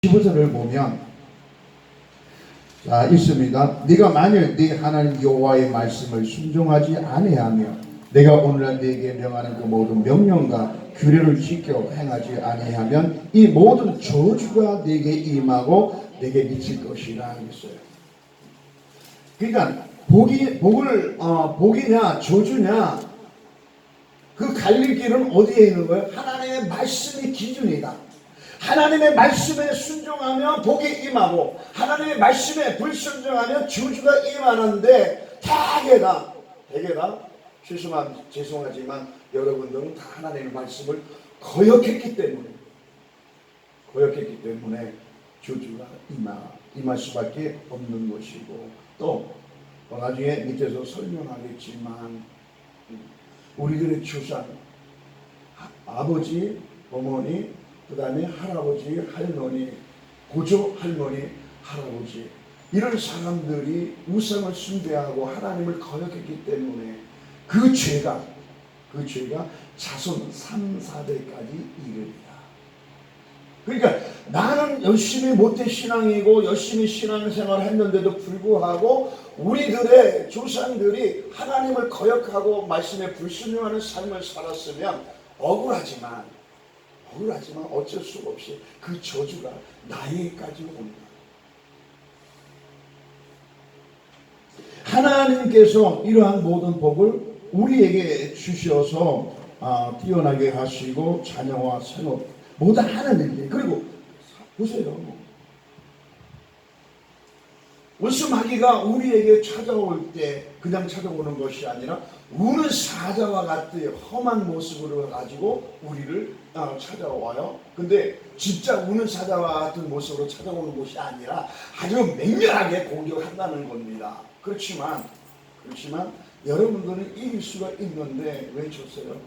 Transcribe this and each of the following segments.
15절을 보면 자 있습니다. 네가 만일 네 하나님 여호와의 말씀을 순종하지 아니하며 내가 오늘날 네게 명하는 그 모든 명령과 규례를 지켜 행하지 아니하면 이 모든 저주가 네게 임하고 네게 미칠 것이라 했어요. 그러니까 복이냐 저주냐 그 갈림길은 어디에 있는 거예요? 하나님의 말씀이 기준이다. 하나님의 말씀에 순종하면 복이 임하고 하나님의 말씀에 불순종하면 저주가 임하는데 대개다 죄송하지만 여러분들은 다 하나님의 말씀을 거역했기 때문에 저주가 임할 수밖에 없는 것이고 또 나중에 밑에서 설명하겠지만 우리들의 조상 아버지 어머니 그 다음에 할아버지, 할머니, 고조 할머니, 할아버지 이런 사람들이 우상을 숭배하고 하나님을 거역했기 때문에 그 죄가 자손 3, 4대까지 이릅니다. 그러니까 나는 열심히 모태신앙이고 열심히 신앙생활을 했는데도 불구하고 우리들의 조상들이 하나님을 거역하고 말씀에 불순종하는 삶을 살았으면 억울하지만 어쩔 수 없이 그 저주가 나에게까지 옵니다. 하나님께서 이러한 모든 복을 우리에게 주셔서 뛰어나게 하시고 자녀와 생업 모두 하는 일이에요. 그리고 보세요. 원수마귀가 우리에게 찾아올 때 그냥 찾아오는 것이 아니라 우는 사자와 같이 험한 모습으로 가지고 우리를 찾아와요. 근데 진짜 우는 사자와 같은 모습으로 찾아오는 것이 아니라 아주 맹렬하게 공격한다는 겁니다. 그렇지만 여러분들은 이길 수가 있는데 왜 졌어요?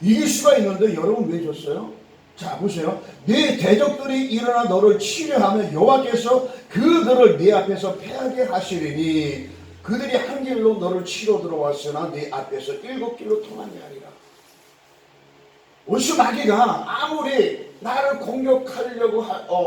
이길 수가 있는데 여러분 왜 졌어요? 자 보세요. 네 대적들이 일어나 너를 치려하면 여호와께서 그들을 네 앞에서 패하게 하시리니 그들이 한 길로 너를 치러 들어왔으나 네 앞에서 7길로 통하게 하리라. 원수마귀가 아무리 나를 공격하려고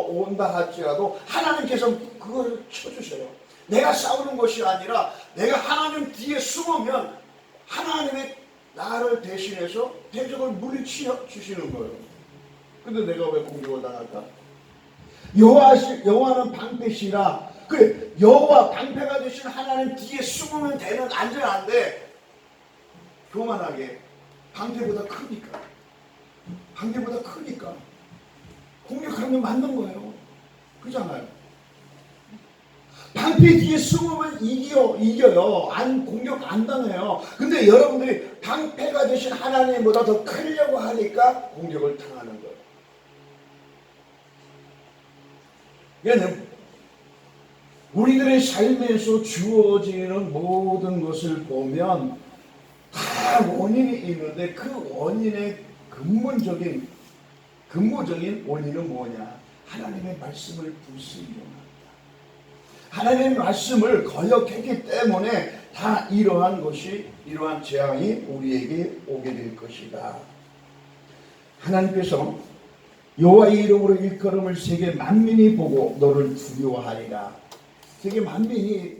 온다 할지라도 하나님께서 그걸 쳐주세요. 내가 싸우는 것이 아니라 내가 하나님 뒤에 숨으면 하나님의 나를 대신해서 대적을 물리쳐 주시는 거예요. 근데 내가 왜 공격을 당할까? 여호와는 방패시라. 그래, 여호와 방패가 되신 하나님 뒤에 숨으면 되는 안전한데 교만하게 방패보다 크니까 공격하면 맞는 거예요. 그렇잖아요. 방패 뒤에 숨으면 이겨요. 공격 안 당해요. 근데 여러분들이 방패가 되신 하나님보다 더 크려고 하니까 공격을 당하는 거예요. 그러니까 우리들의 삶에서 주어지는 모든 것을 보면 다 원인이 있는데 그 원인의 근본적인 원인은 뭐냐? 하나님의 말씀을 불순종합니다. 하나님의 말씀을 거역했기 때문에 다 이러한 재앙이 우리에게 오게 될 것이다. 하나님께서 여호와의 이름으로 일컬음을 세계 만민이 보고 너를 두려워하리라. 세계 만민이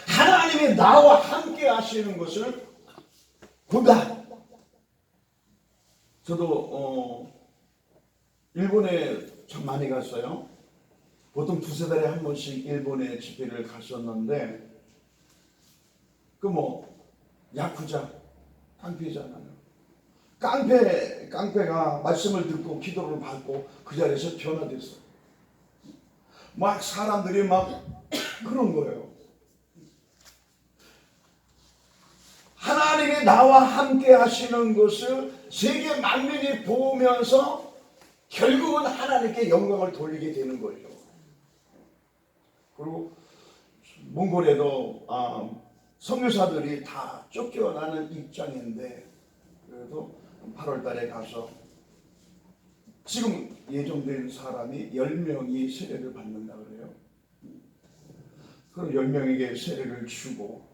하나님이 나와 함께 하시는 것을 본다. 저도 일본에 참 많이 갔어요. 보통 2-3달에 한 번씩 일본에 집회를 갔었는데 야쿠자 깡패잖아요. 깡패가 말씀을 듣고 기도를 받고 그 자리에서 변화됐어. 막 사람들이 막 그런 거예요. 하나님이 나와 함께 하시는 것을 세계 만민이 보면서 결국은 하나님께 영광을 돌리게 되는 거죠. 그리고 몽골에도 선교사들이 다 쫓겨나는 입장인데 그래도 8월 달에 가서 지금 예정된 사람이 10명이 세례를 받는다 그래요. 그럼 10명에게 세례를 주고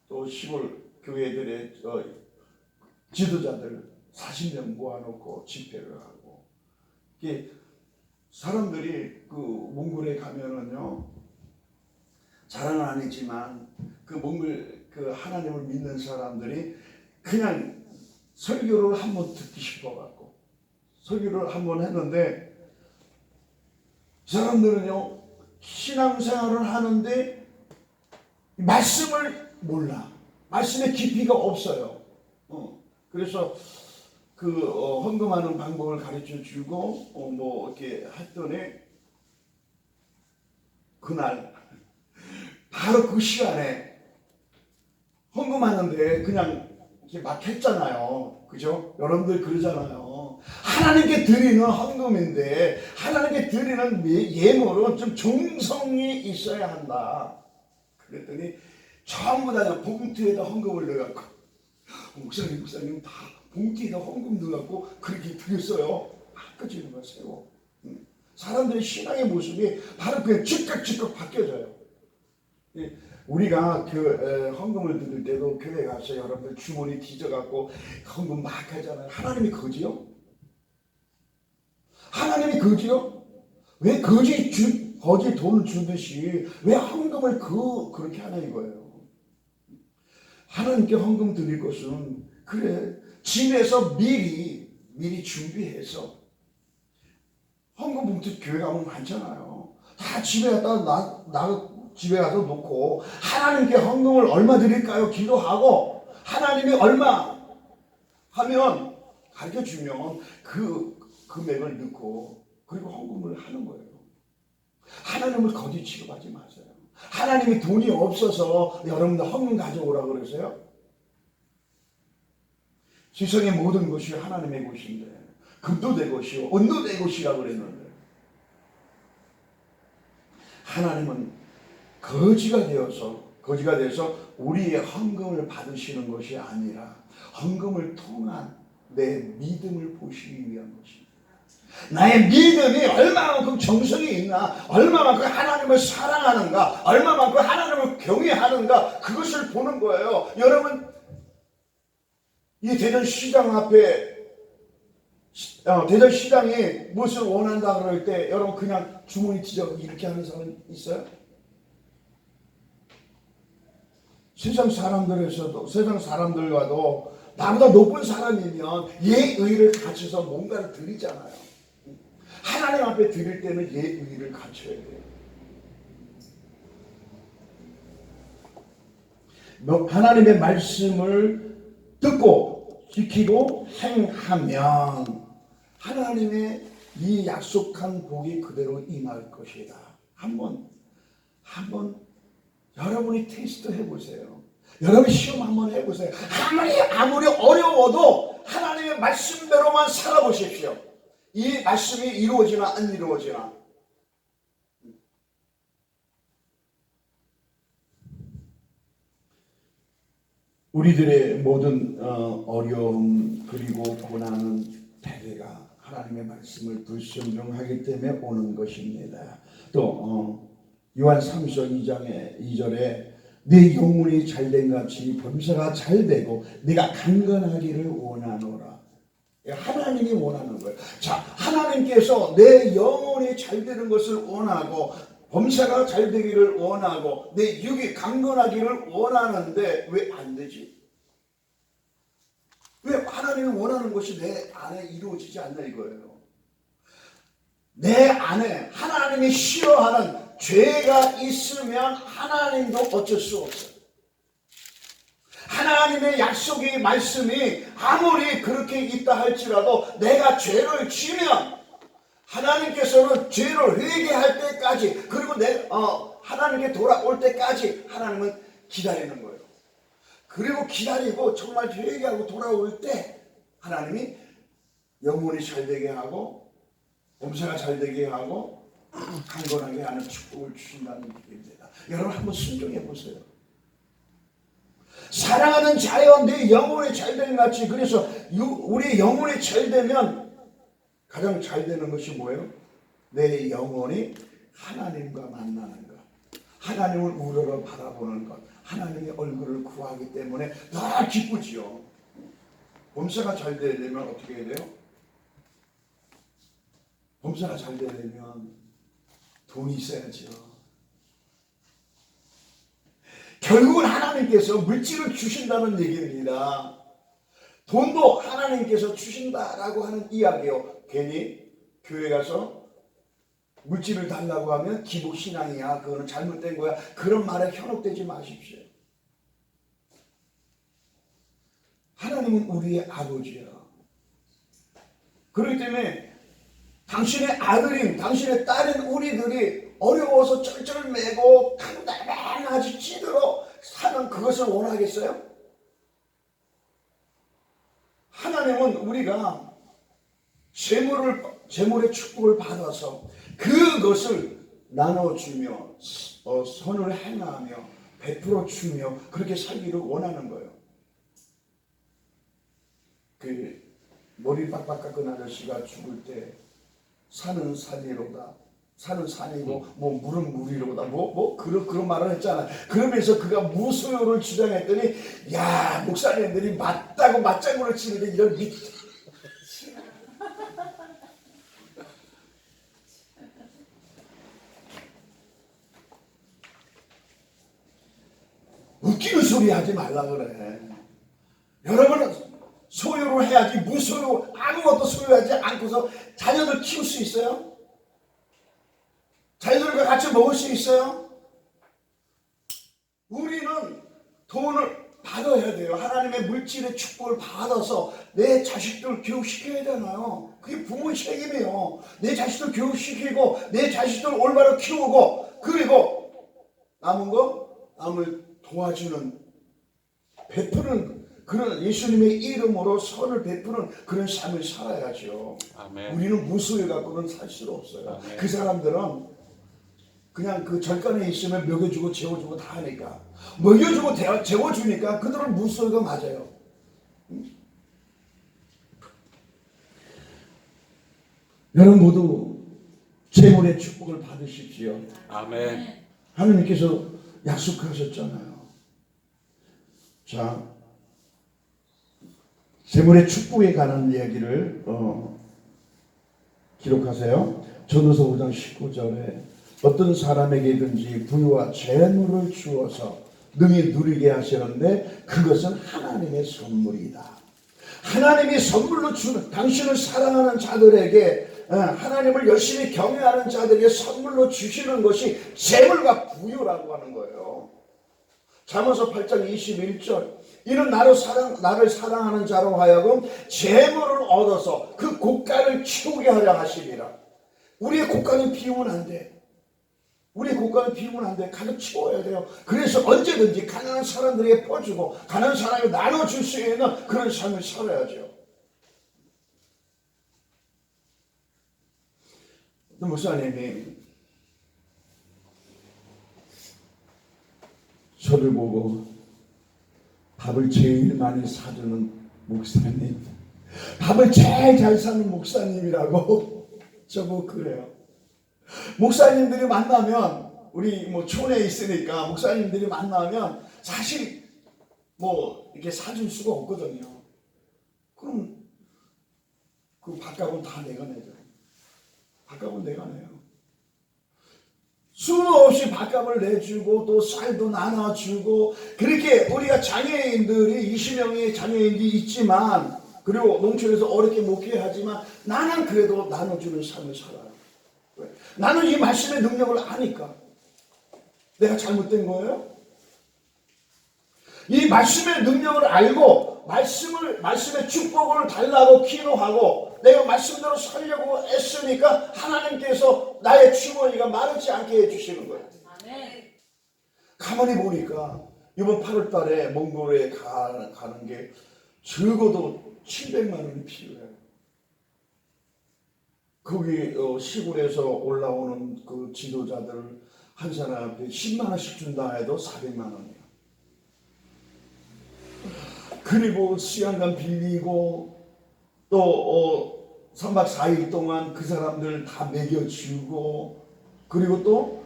또 시골 교회들의 지도자들 40명 모아놓고 집회를 하고, 이게 사람들이 그 몽골에 가면은요, 자랑은 안 했지만 그 몽골 그 하나님을 믿는 사람들이 그냥 설교를 한번 듣기 싶어갖고 설교를 한번 했는데, 사람들은요 신앙생활을 하는데 말씀을 몰라. 말씀의 깊이가 없어요. 그래서 그 헌금하는 방법을 가르쳐 주고 뭐 이렇게 했더니, 그날 바로 그 시간에 헌금하는데 그냥 이렇게 막 했잖아요. 그죠? 여러분들 그러잖아요. 하나님께 드리는 헌금인데 하나님께 드리는 예물은 좀 정성이 있어야 한다. 그랬더니 전부 다 봉투에다 헌금을 넣어갖고, 목사님 다 봉투에다 헌금 넣어갖고 그렇게 드렸어요. 바꿔주는 거세요. 사람들의 신앙의 모습이 바로 그냥 즉각 바뀌어져요. 우리가 그 헌금을 드릴 때도 교회 가서 여러분들 주머니 뒤져갖고 헌금 막 하잖아요. 하나님이 거지요? 하나님이 거지요? 왜 거지 돈을 주듯이 왜 헌금을 그렇게 하나 이거예요. 하나님께 헌금 드릴 것은, 그래, 집에서 미리 준비해서, 헌금 봉투 교회 가면 많잖아요. 다 집에 갖다 집에 가서 놓고 하나님께 헌금을 얼마 드릴까요? 기도하고 하나님이 얼마 하면 가르쳐 주면 그 금액을 넣고 그리고 헌금을 하는 거예요. 하나님을 거짓 취급하지 마세요. 하나님이 돈이 없어서 여러분들 헌금 가져오라고 그러세요? 세상의 모든 것이 하나님의 것인데, 금도 내 것이요 은도 내 것이라고 그랬는데, 하나님은 거지가 되어서 우리의 헌금을 받으시는 것이 아니라 헌금을 통한 내 믿음을 보시기 위한 것입니다. 나의 믿음이 얼마만큼 정성이 있나, 얼마만큼 하나님을 사랑하는가, 얼마만큼 하나님을 경외하는가, 그것을 보는 거예요. 여러분, 이 대전시장 앞에 대전시장이 무엇을 원한다 그럴 때 여러분 그냥 주머니 뒤져 이렇게 하는 사람 있어요? 세상 사람들과도 나보다 높은 사람이면 예의를 갖춰서 뭔가를 드리잖아요. 하나님 앞에 드릴 때는 예의를 갖춰야 돼요. 하나님의 말씀을 듣고 지키고 행하면 하나님의 이 약속한 복이 그대로 임할 것이다. 한번 여러분이 테스트 해보세요. 여러분 시험 한번 해보세요. 아무리 어려워도 하나님의 말씀대로만 살아보십시오. 이 말씀이 이루어지나 안 이루어지나. 우리들의 모든 어려움 그리고 고난은 대개가 하나님의 말씀을 불순종하기 때문에 오는 것입니다. 또 요한 3서 2장의 2절에 네 영혼이 잘된 같이 범사가 잘되고 네가 강건하기를 원하노라. 하나님이 원하는 거예요. 자, 하나님께서 내 영혼이 잘되는 것을 원하고 범사가 잘되기를 원하고 내 육이 강건하기를 원하는데 왜 안 되지? 왜 하나님이 원하는 것이 내 안에 이루어지지 않나 이거예요. 내 안에 하나님이 싫어하는 죄가 있으면 하나님도 어쩔 수 없어요. 하나님의 약속의 말씀이 아무리 그렇게 있다 할지라도 내가 죄를 지면 하나님께서는 죄를 회개할 때까지 그리고 하나님께 돌아올 때까지 하나님은 기다리는 거예요. 그리고 기다리고 정말 회개하고 돌아올 때 하나님이 영혼이 잘되게 하고 범사가 잘되게 하고 강건하게 하는 축복을 주신다는 얘기입니다. 여러분 한번 순종해 보세요. 사랑하는 자여 내 영혼이 잘되는 같이. 그래서 우리 영혼이 잘되면 가장 잘되는 것이 뭐예요? 내 영혼이 하나님과 만나는 것, 하나님을 우러러 바라보는 것, 하나님의 얼굴을 구하기 때문에 더 기쁘지요. 범사가 잘 되려면 어떻게 해야 돼요? 범사가 잘 되려면 돈이 있어야죠. 결국은 하나님께서 물질을 주신다는 얘기입니다. 돈도 하나님께서 주신다라고 하는 이야기예요. 괜히 교회 가서 물질을 달라고 하면 기복신앙이야, 그거는 잘못된 거야, 그런 말에 현혹되지 마십시오. 하나님은 우리의 아버지야. 그렇기 때문에 당신의 아들인, 당신의 딸인 우리들이 어려워서 쩔쩔매고 간단하지 찌들어 사는 그것을 원하겠어요? 하나님은 우리가 재물의 축복을 받아서 그것을 나눠주며 선을 행하며 베풀어 주며 그렇게 살기를 원하는 거예요. 그 머리 빡빡 깎은 아저씨가 죽을 때 산은 산이로다, 산은 산이고 뭐 물은 물이로다, 그런 말을 했잖아. 그러면서 그가 무소유를 주장했더니 야, 목사님들이 맞다고 맞장구를 치는데 이런 웃기는 소리 하지 말라 그래. 여러분은 소유를 해야지 무소유 아무것도 소유하지 않고서 자녀들 키울 수 있어요? 자녀들과 같이 먹을 수 있어요? 우리는 돈을 받아야 돼요. 하나님의 물질의 축복을 받아서 내 자식들 교육시켜야 되잖아요. 그게 부모의 책임이에요. 내 자식들 교육시키고 내 자식들 올바로 키우고 그리고 남을 도와주는, 베푸는 그런 예수님의 이름으로 선을 베푸는 그런 삶을 살아야죠. 아멘. 우리는 무소유 갖고는 살 수가 없어요. 아멘. 그 사람들은 그냥 그 절간에 있으면 먹여주고 재워주고 다 하니까, 먹여주고 재워주니까 그들은 무소유가 맞아요. 여러분 모두 재물의 축복을 받으십시오. 아멘. 하나님께서 약속하셨잖아요. 자, 재물의 축복에 관한 이야기를 기록하세요. 전도서 5장 19절에 어떤 사람에게든지 부유와 재물을 주어서 능히 누리게 하시는데 그것은 하나님의 선물이다. 하나님이 선물로 주는, 당신을 사랑하는 자들에게, 하나님을 열심히 경외하는 자들에게 선물로 주시는 것이 재물과 부유라고 하는 거예요. 잠언서 8장 21절, 이는 나를 사랑하는 자로 하여금 재물을 얻어서 그 고가를 키우게 하려 하시리라. 우리의 고가는 비우면 안 돼. 우리의 고가는 비우면 안 돼. 가득 채워야 돼요. 그래서 언제든지 가난한 사람들에게 퍼주고 가난한 사람에게 나눠줄 수 있는 그런 삶을 살아야죠. 목사님이 저를 보고 밥을 제일 많이 사주는 목사님, 밥을 제일 잘 사는 목사님이라고 저보고 그래요. 목사님들이 만나면, 우리 촌에 있으니까 목사님들이 만나면 사실 이렇게 사줄 수가 없거든요. 그럼 그 밥값은 다 내가 내죠. 밥값은 내가 내요. 수없이 밥값을 내주고 또 쌀도 나눠주고, 그렇게 우리가 장애인들이 20명의 장애인이 있지만, 그리고 농촌에서 어렵게 목회하지만 나는 그래도 나눠주는 삶을 살아요. 왜? 나는 이 말씀의 능력을 아니까. 내가 잘못된 거예요? 이 말씀의 능력을 알고 말씀의 축복을 달라고 기도하고 내가 말씀대로 살려고 애쓰니까 하나님께서 나의 주머니가 마르지 않게 해주시는 거예요. 아멘. 가만히 보니까 이번 8월 달에 몽골에 가는 게 적어도 700만 원이 필요해요. 거기 시골에서 올라오는 그 지도자들 한 사람한테 10만 원씩 준다 해도 400만 원이에요. 그리고 수양관 빌리고 또 3박 4일 동안 그 사람들 다 먹여주고, 그리고 또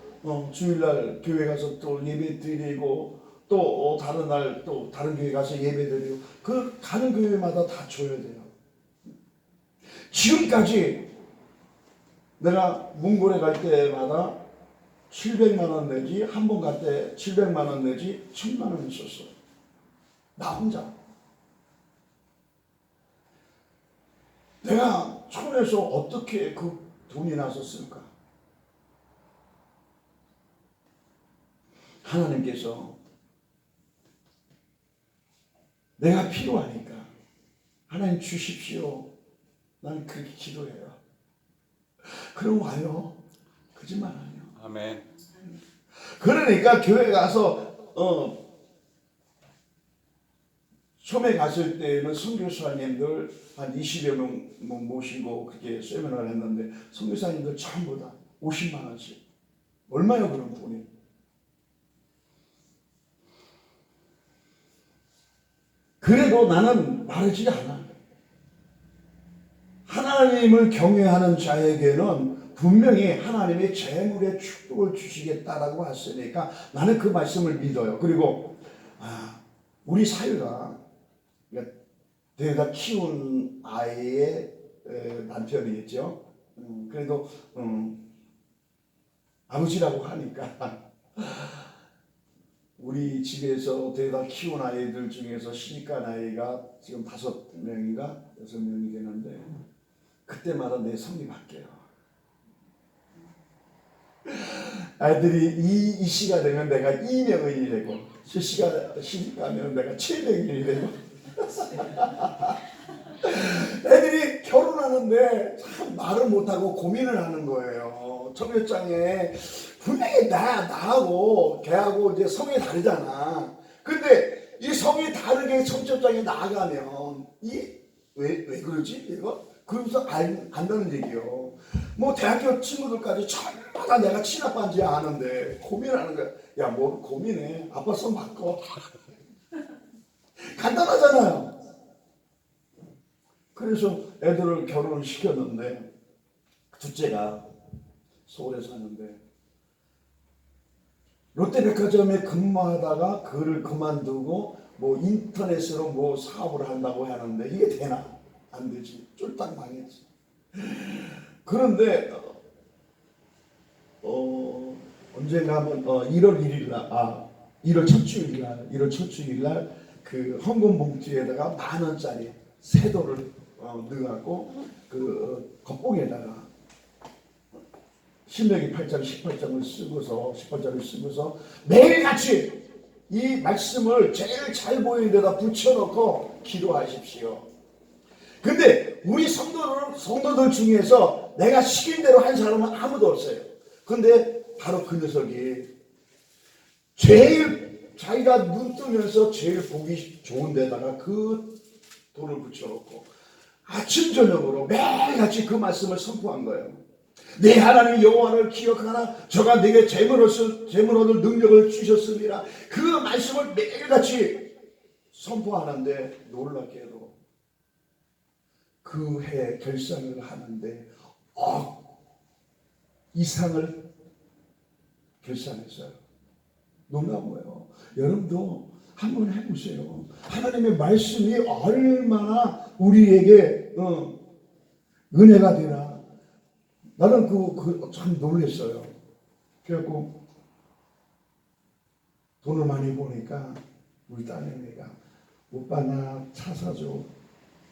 주일날 교회 가서 또 예배 드리고 또 다른 날 또 다른 교회 가서 예배드리고 그 가는 교회마다 다 줘야 돼요. 지금까지 내가 몽골에 갈 때마다 700만 원 내지 한 번 갈 때 700만 원 내지 1000만 원 있었어. 나 혼자. 내가 천에서 어떻게 그 돈이 나서 쓸까? 하나님께서 내가 필요하니까 하나님 주십시오. 난 그렇게 기도해요. 그럼 와요. 거짓말 아니에요. 아멘. 그러니까 교회 가서 처음에 갔을 때는 선교사님들 한 20여 명 모시고 그렇게 세미나를 했는데 선교사님들 전부 다 50만 원씩. 얼마요 그런 돈이? 그래도 나는 말하지 않아. 하나님을 경외하는 자에게는 분명히 하나님의 재물의 축복을 주시겠다라고 했으니까 나는 그 말씀을 믿어요. 그리고 우리 사회가 내가 키운 아이의 남편이겠죠. 그래도 아버지라고 하니까 우리 집에서 대다 키운 아이들 중에서 시집간 아이가 지금 5명인가 6명이 되는데 그때마다 내 성이 바뀌어요. 아이들이 이 시가 되면 내가 이명인이 되고 시가 시집가면 내가 700인이 되고 애들이 결혼하는데 참 말을 못하고 고민을 하는 거예요. 청첩장에 분명히 나하고 걔하고 이제 성이 다르잖아. 근데 이 성이 다르게 청첩장에 나가면 왜 그러지? 이거? 그러면서 안다는 얘기요. 뭐 대학교 친구들까지 전부 다 내가 친아빠인지 아는데 고민하는 거야. 야, 뭐 고민해. 아빠 성 바꿔. 간단하잖아요. 그래서 애들을 결혼을 시켰는데 둘째가 서울에 사는데 롯데백화점에 근무하다가 그를 그만두고 뭐 인터넷으로 뭐 사업을 한다고 하는데 이게 되나? 안 되지. 쫄딱 망했지. 그런데 언젠가 한번 1월 1일 날 1월 첫 주일 날 그 헌금 봉투에다가 10,000원짜리 세도를 넣어갖고 그 겉봉에다가 신명기 8장 18장을 쓰고서 18장을 쓰고서 매일같이 이 말씀을 제일 잘 보이는 데다 붙여놓고 기도하십시오. 근데 우리 성도들 중에서 내가 시킨 대로 한 사람은 아무도 없어요. 근데 바로 그 녀석이 제일 자기가 눈 뜨면서 제일 보기 좋은 데다가 그 돈을 붙여놓고 아침 저녁으로 매일같이 그 말씀을 선포한 거예요. 내 하나님 여호와를 기억하나 저가 내게 재물 얻을 능력을 주셨습니다. 그 말씀을 매일같이 선포하는데 놀랍게도 그 해 결산을 하는데 이상을 결산했어요. 놀라운 거예요. 여러분도 한번 해보세요. 하나님의 말씀이 얼마나 우리에게 은혜가 되나. 나는 참 놀랐어요. 그래갖고 돈을 많이 보니까 우리 딸내미가 오빠 나 차 사줘.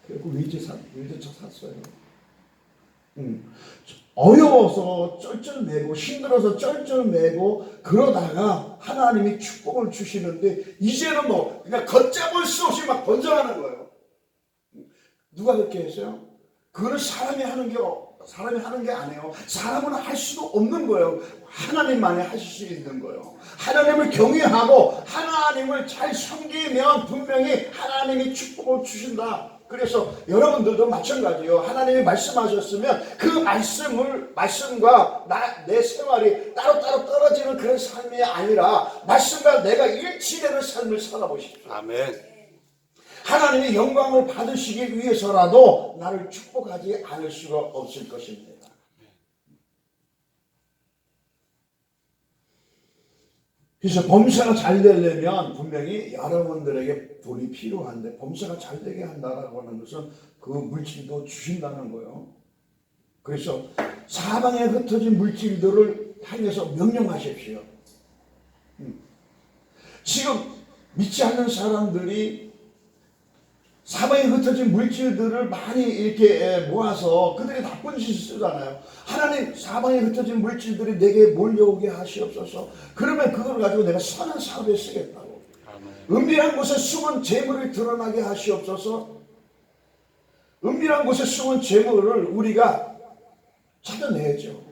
그래갖고 외제차 샀어요. 어려워서 쩔쩔매고 힘들어서 쩔쩔매고 그러다가 하나님이 축복을 주시는데 이제는 뭐 그냥 걷잡을 수 없이 막 번져가는 거예요. 누가 그렇게 했어요? 그거는 사람이 하는 게 아니에요. 사람은 할 수도 없는 거예요. 하나님만이 하실 수 있는 거예요. 하나님을 경외하고 하나님을 잘 섬기면 분명히 하나님이 축복을 주신다. 그래서 여러분들도 마찬가지예요. 하나님이 말씀하셨으면 그 말씀과 내 생활이 따로따로 떨어지는 그런 삶이 아니라 말씀과 내가 일치되는 삶을 살아보십시오. 아멘. 하나님의 영광을 받으시기 위해서라도 나를 축복하지 않을 수가 없을 것입니다. 그래서 범사가 잘 되려면 분명히 여러분들에게 돈이 필요한데 범사가 잘 되게 한다라고 하는 것은 그 물질도 주신다는 거예요. 그래서 사방에 흩어진 물질들을 향해서 명령하십시오. 지금 믿지 않는 사람들이 사방에 흩어진 물질들을 많이 이렇게 모아서 그들이 나쁜 짓을 쓰잖아요. 하나님, 사방에 흩어진 물질들이 내게 몰려오게 하시옵소서. 그러면 그걸 가지고 내가 선한 사업에 쓰겠다고. 은밀한 곳에 숨은 재물을 드러나게 하시옵소서. 은밀한 곳에 숨은 재물을 우리가 찾아내야죠.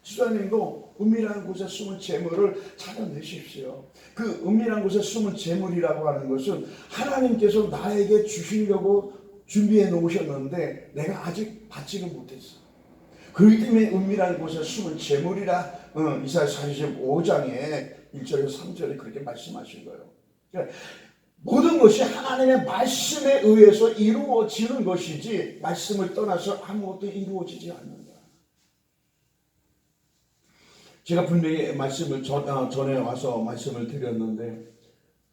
지도자님도 은밀한 곳에 숨은 재물을 찾아내십시오. 그 은밀한 곳에 숨은 재물이라고 하는 것은 하나님께서 나에게 주시려고 준비해 놓으셨는데 내가 아직 받지를 못했어. 그렇기 때문에 은밀한 곳에 숨은 재물이라 이사야 45장에 1절에서 3절에 그렇게 말씀하신 거예요. 그러니까 모든 것이 하나님의 말씀에 의해서 이루어지는 것이지 말씀을 떠나서 아무것도 이루어지지 않는다. 제가 분명히 말씀을 전에 와서 말씀을 드렸는데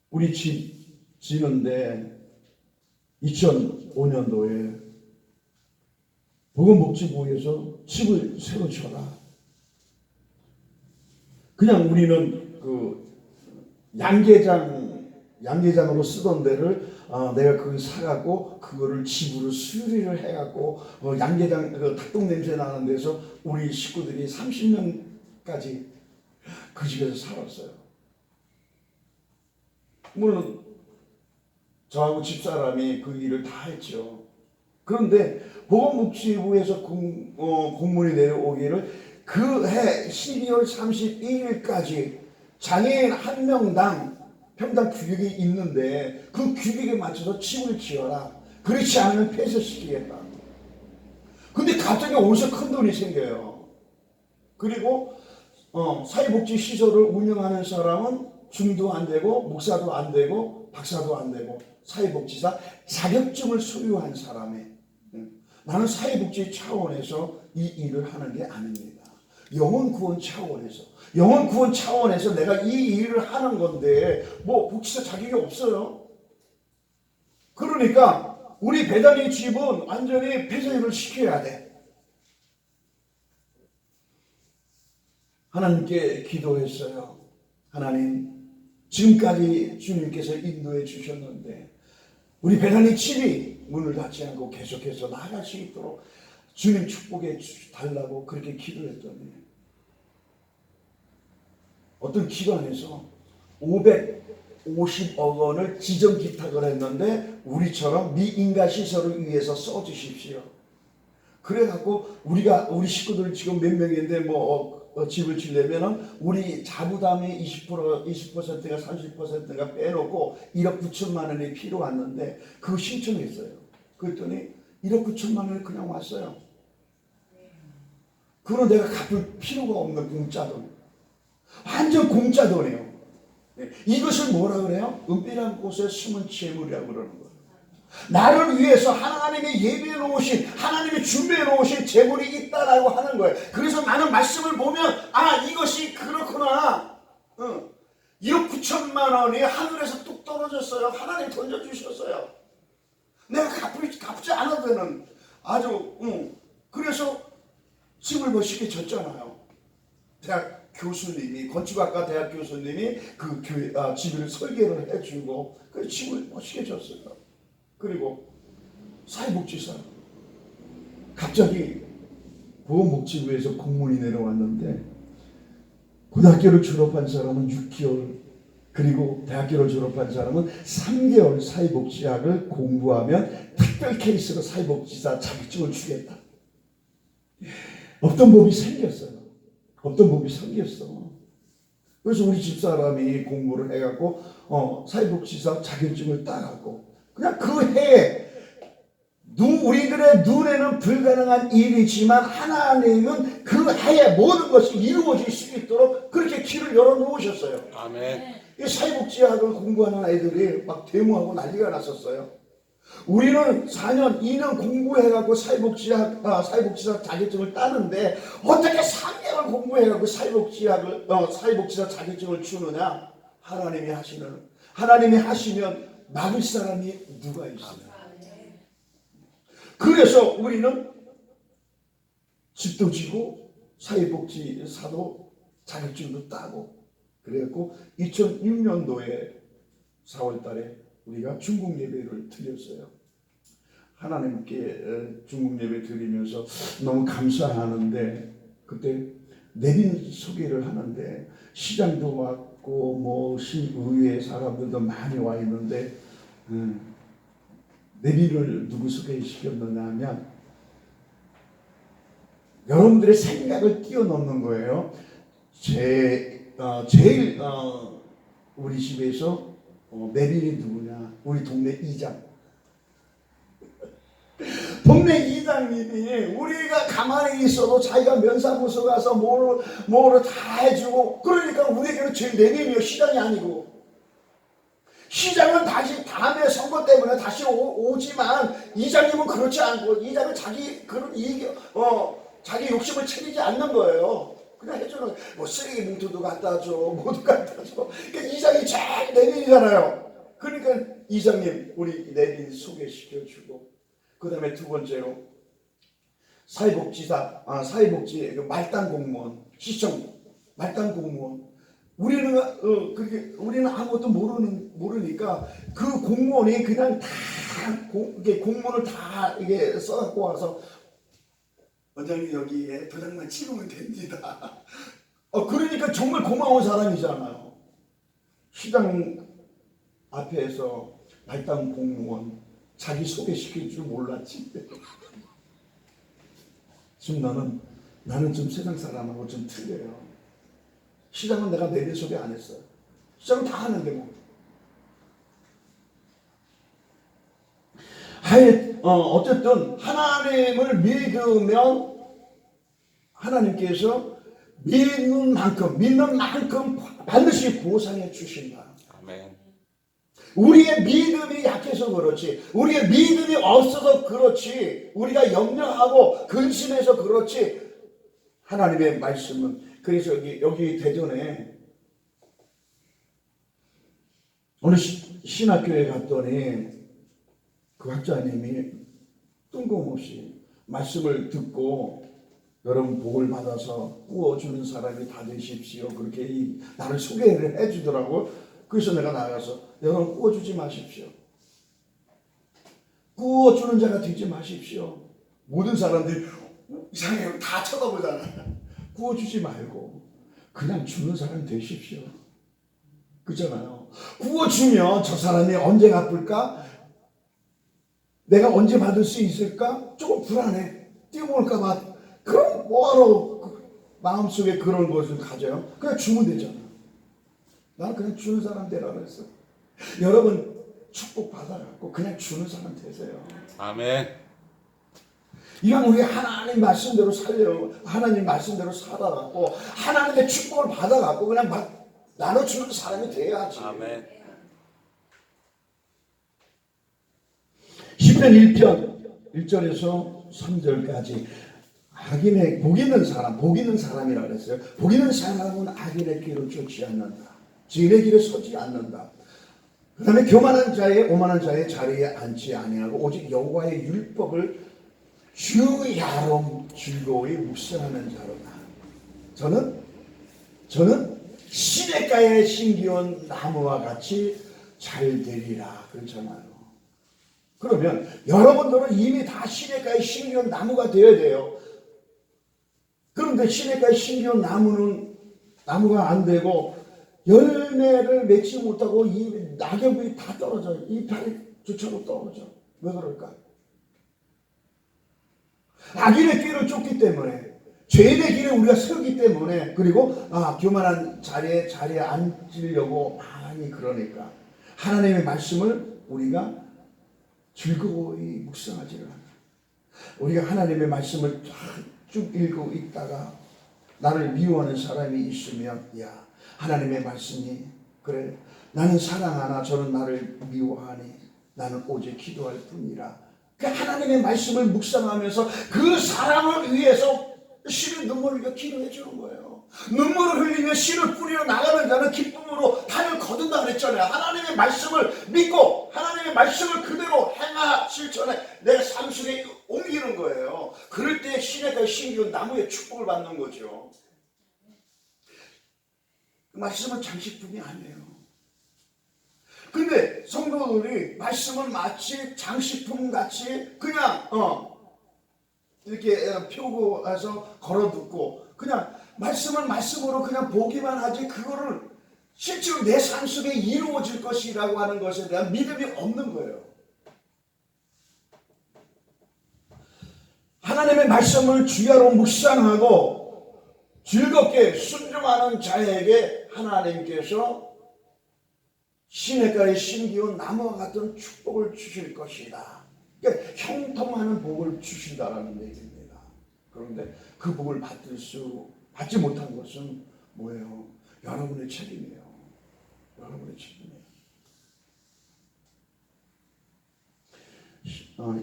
우리 집 지는데 2005년도에 보건복지부에서 집을 새로 줘라. 그냥 우리는 그 양계장으로 쓰던 데를 내가 그걸 사갖고 그거를 집으로 수리를 해갖고 양계장 그 닭똥 냄새 나는 데서 우리 식구들이 30년까지 그 집에서 살았어요. 물론 저하고 집사람이 그 일을 다 했죠. 그런데 보건복지부에서 공문이 내려오기를 그 해 12월 31일까지 장애인 한 명당 평당 규격이 있는데 그 규격에 맞춰서 집을 지어라. 그렇지 않으면 폐쇄시키겠다. 근데 갑자기 어디서 큰 돈이 생겨요. 그리고 사회복지시설을 운영하는 사람은 중도 안 되고 목사도 안 되고 박사도 안 되고 사회복지사 자격증을 소유한 사람이 나는 사회복지 차원에서 이 일을 하는 게 아닙니다. 영혼 구원 차원에서 내가 이 일을 하는 건데 뭐 복지사 자격이 없어요. 그러니까 우리 배단위 집은 완전히 폐쇄를 시켜야 돼. 하나님께 기도했어요. 하나님, 지금까지 주님께서 인도해 주셨는데 우리 배단위 집이 문을 닫지 않고 계속해서 나아갈 수 있도록 주님 축복해 달라고 그렇게 기도했더니 어떤 기관에서 550억 원을 지정 기탁을 했는데 우리처럼 미인가 시설을 위해서 써주십시오. 그래갖고 우리 식구들 지금 몇 명인데 집을 지려면은 우리 자부담이 20%가 30%가 빼놓고 1억 9천만 원이 필요했는데 그거 신청했어요. 그랬더니 1억 9천만 원이 그냥 왔어요. 그건 내가 갚을 필요가 없는 공짜 돈. 완전 공짜 돈이에요. 이것을 뭐라 그래요? 은밀한 곳에 숨은 재물이라고 그러는 거예요. 나를 위해서 하나님이 예비해 놓으신, 하나님이 준비해 놓으신 재물이 있다라고 하는 거예요. 그래서 나는 말씀을 보면 이것이 그렇구나. 1억 9천만 원이 하늘에서 뚝 떨어졌어요. 하나님 던져주셨어요. 내가 갚지 않아도 되는 아주 그래서 집을 멋있게 졌잖아요. 대학 교수님이, 건축학과 대학 교수님이 그 집을 설계를 해주고 그 집을 멋있게 졌어요. 그리고 사회복지사 갑자기 보건복지부에서 공문이 내려왔는데 고등학교를 졸업한 사람은 6개월 그리고 대학교를 졸업한 사람은 3개월 사회복지학을 공부하면 특별 케이스로 사회복지사 자격증을 주겠다. 어떤 법이 생겼어요. 그래서 우리 집사람이 공부를 해갖고 사회복지사 자격증을 따갖고 그냥 그 해에 우리들의 눈에는 불가능한 일이지만 하나님은 그 해에 모든 것이 이루어질 수 있도록 그렇게 길을 열어놓으셨어요. 아멘. 이 사회복지학을 공부하는 아이들이 막 데모하고 난리가 났었어요. 우리는 4년, 2년 공부해갖고 사회복지사 자격증을 따는데 어떻게 3개월 공부해갖고 사회복지사 자격증을 주느냐? 하나님이 하시면 막을 사람이 누가 있어요? 그래서 우리는 집도 지고 사회복지사도 자격증도 따고 그래갖고 2006년도에 4월 달에 우리가 중국 예배를 드렸어요. 하나님께 중국 예배 드리면서 너무 감사하는데 그때 내빈 소개를 하는데 시장도 왔고 뭐 시의회 사람들도 많이 와 있는데 내빈을 누구 소개시켰느냐 하면 여러분들의 생각을 뛰어넘는 거예요. 제일 우리 집에서 내빈이 누구냐? 우리 동네 이장. 동네 이장님이 우리가 가만히 있어도 자기가 면사무소 가서 뭐를 다 해주고 그러니까 우리에게는 제일 내빈이요. 시장이 아니고. 시장은 다시 다음에 선거 때문에 다시 오지만 이장님은 그렇지 않고 이장은 자기 욕심을 챙기지 않는 거예요. 그냥 해주는 뭐 쓰레기 봉투도 갖다 줘, 뭐도 갖다 줘. 그러니까 이장이 제일 내빈이잖아요. 그러니까 이장님 우리 내빈 소개시켜주고 그 다음에 두 번째로 사회복지 말단 공무원, 시청 말단 공무원. 우리는 아무것도 모르니까 그 공무원이 그냥 다 공문을 다 이게 써갖고 와서 원장님 여기에 도장만 찍으면 됩니다. 그러니까 정말 고마운 사람이잖아요. 시장 앞에서 말단 공무원 자기 소개시킬 줄 몰랐지. 지금 나는 좀 세상 사람하고 좀 틀려요. 시장은 내가 내빈 소개 안 했어요. 시장은 다 하는데 뭐. 어쨌든 하나님을 믿으면 하나님께서 믿는 만큼 반드시 보상해 주신다. 아멘. 우리의 믿음이 약해서 그렇지, 우리의 믿음이 없어서 그렇지, 우리가 염려하고 근심해서 그렇지, 하나님의 말씀은. 그래서 여기 대전에 어느 신학교에 갔더니 그 학자님이 뜬금없이 말씀을 듣고 여러분 복을 받아서 구워주는 사람이 다 되십시오. 그렇게 나를 소개를 해주더라고. 그래서 내가 나가서 여러분 구워주지 마십시오. 구워주는 자가 되지 마십시오. 모든 사람들이 이상해요. 다 쳐다보잖아. 구워주지 말고 그냥 주는 사람 되십시오. 그렇잖아요. 구워주면 저 사람이 언제 갚을까? 내가 언제 받을 수 있을까? 조금 불안해. 뛰어올까 봐. 그럼 뭐하러 마음속에 그런 것을 가져요? 그냥 주면 되잖아. 나는 그냥 주는 사람 되라 그랬어. 여러분 축복 받아갖고 그냥 주는 사람 되세요. 아멘. 이왕 우리 하나님 말씀대로 살려고, 하나님 말씀대로 살아갖고 하나님의 축복을 받아갖고 그냥 막 나눠주는 사람이 돼야지. 아멘. 시편 1편 1절에서 3절까지 복 있는 사람이라고 그랬어요. 복 있는 사람은 악인의 길을 쫓지 않는다. 지인의 길에 서지 않는다. 그 다음에 오만한 자의 자리에 앉지 아니하고 오직 여호와의 율법을 주야로 즐거이 묵상하는 자로다. 저는 시냇가에 심기운 나무와 같이 잘 되리라 그렇잖아요. 그러면 여러분들은 이미 다 시냇가에 심기운 나무가 되어야 돼요. 그런데 시냇가에 심기운 나무가 안 되고 열매를 맺지 못하고 이 낙엽이 다 떨어져요. 이파리조차도 떨어져. 왜 그럴까? 악인의 길을 쫓기 때문에, 죄인의 길에 우리가 서기 때문에, 그리고 교만한 자리에 앉으려고 많이 그러니까 하나님의 말씀을 우리가 즐거이 묵상하지를 않아. 우리가 하나님의 말씀을 쭉 읽고 있다가 나를 미워하는 사람이 있으면 하나님의 말씀이 그래 나는 사랑하나 저는 나를 미워하니 나는 오직 기도할 뿐이라. 그 하나님의 말씀을 묵상하면서 그 사람을 위해서 씨는 눈물을 흘려 기도해 주는 거예요. 눈물을 흘리며 씨를 뿌리러 나가는 자는 기쁨으로 단을 거둔다 그랬잖아요. 하나님의 말씀을 믿고 하나님의 말씀을 그대로 행하 실천해 내 삶 속에 옮기는 거예요. 그럴 때 시내가 심기운 나무의 축복을 받는 거죠. 그 말씀은 장식품이 아니에요. 근데 성도들이 말씀은 마치 장식품 같이 그냥 이렇게 펴고 와서 걸어두고 그냥 말씀은 말씀으로 그냥 보기만 하지 그거를 실제로 내 삶 속에 이루어질 것이라고 하는 것에 대한 믿음이 없는 거예요. 하나님의 말씀을 주야로 묵상하고 즐겁게 순종하는 자에게 하나님께서 시냇가에 심기운 나무와 같은 축복을 주실 것이다. 그러니까 형통하는 복을 주신다라는 얘기입니다. 그런데 그 복을 받지 못한 것은 뭐예요? 여러분의 책임이에요. 여러분의 책임이에요.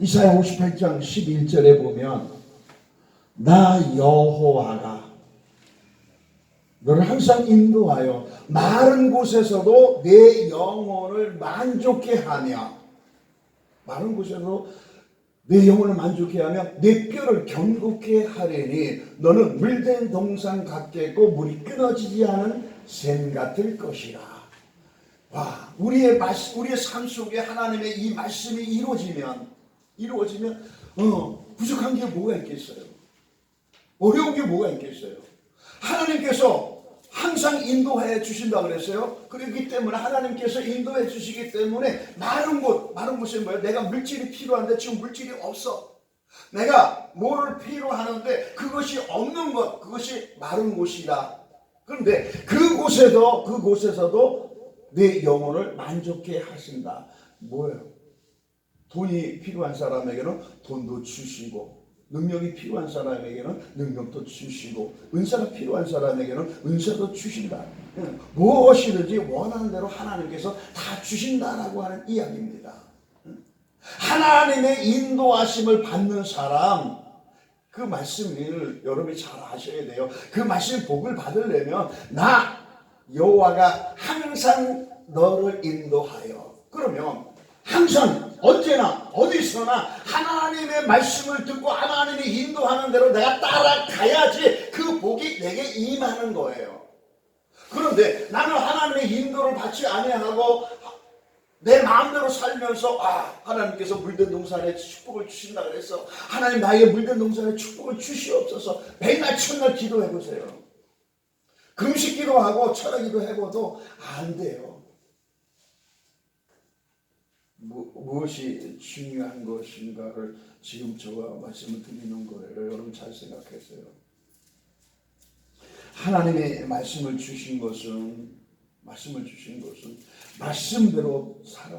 이사야 58장 11절에 보면 나 여호와가 너를 항상 인도하여 마른 곳에서도 내 영혼을 만족해 하며 마른 곳에서 내 영혼을 만족해 하며 내 뼈를 견고케 하리니 너는 물된 동산 같겠고 물이 끊어지지 않은 샘 같을 것이라. 와, 우리의 삶 속에 하나님의 이 말씀이 이루어지면 부족한 게 뭐가 있겠어요? 어려운 게 뭐가 있겠어요? 하나님께서 항상 인도해 주신다고 그랬어요. 그렇기 때문에 하나님께서 인도해 주시기 때문에 마른 곳이 뭐예요? 내가 물질이 필요한데 지금 물질이 없어. 내가 뭐를 필요하는데 그것이 없는 것, 그것이 마른 곳이다. 그런데 그곳에서도 내 영혼을 만족해 하신다. 뭐예요? 돈이 필요한 사람에게는 돈도 주시고 능력이 필요한 사람에게는 능력도 주시고 은사가 필요한 사람에게는 은사도 주신다. 무엇이든지 원하는 대로 하나님께서 다 주신다라고 하는 이야기입니다. 하나님의 인도하심을 받는 사람, 그 말씀을 여러분이 잘 아셔야 돼요. 그 말씀 복을 받으려면 나 여호와가 항상 너를 인도하여, 그러면 항상 언제나 어디서나 하나님의 말씀을 듣고 하나님이 인도하는 대로 내가 따라가야지 그 복이 내게 임하는 거예요. 그런데 나는 하나님의 인도를 받지 아니하고 내 마음대로 살면서 하나님께서 물든 동산에 축복을 주신다 그래서 하나님 나에게 물든 동산에 축복을 주시옵소서 맨날 첫날 기도해 보세요. 금식 기도하고 철학 기도해봐도 안 돼요. 무엇이 중요한 것인가를 지금 저와 말씀을 드리는 거예요. 여러분 잘 생각했어요. 하나님의 말씀을 주신 것은 말씀대로 살아